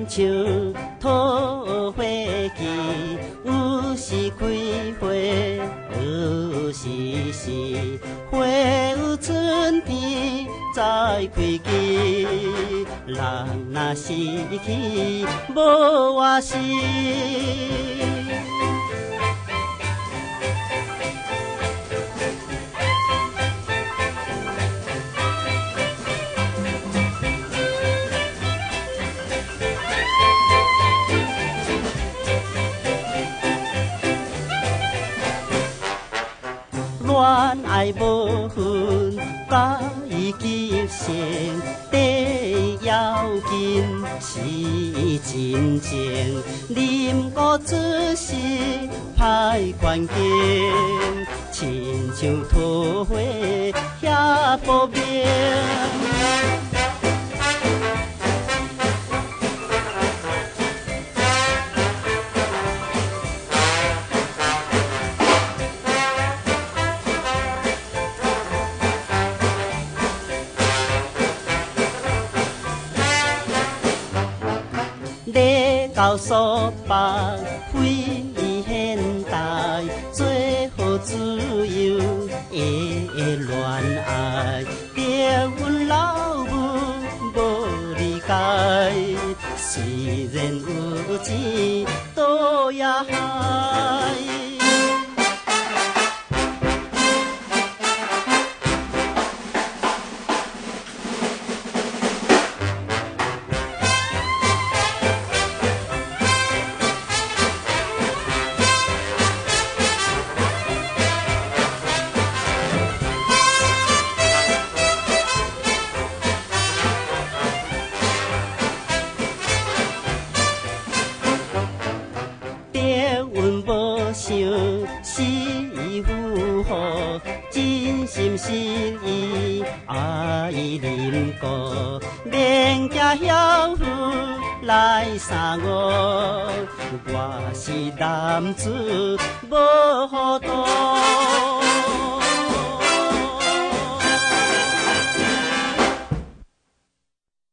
像桃花季，有时开花，有时花有春天才开季。人若死去无外事。恋爱无分，甲伊结成最要紧是真情。饮过出世歹关键，亲像桃花遐薄命。礼教肃白，非现代，做好自由的恋爱。着阮老母无理解，虽然有钱倒也害。阮无想死赴予，真心实意爱恁过，免惊晓妇来杀我，我是男子无糊涂。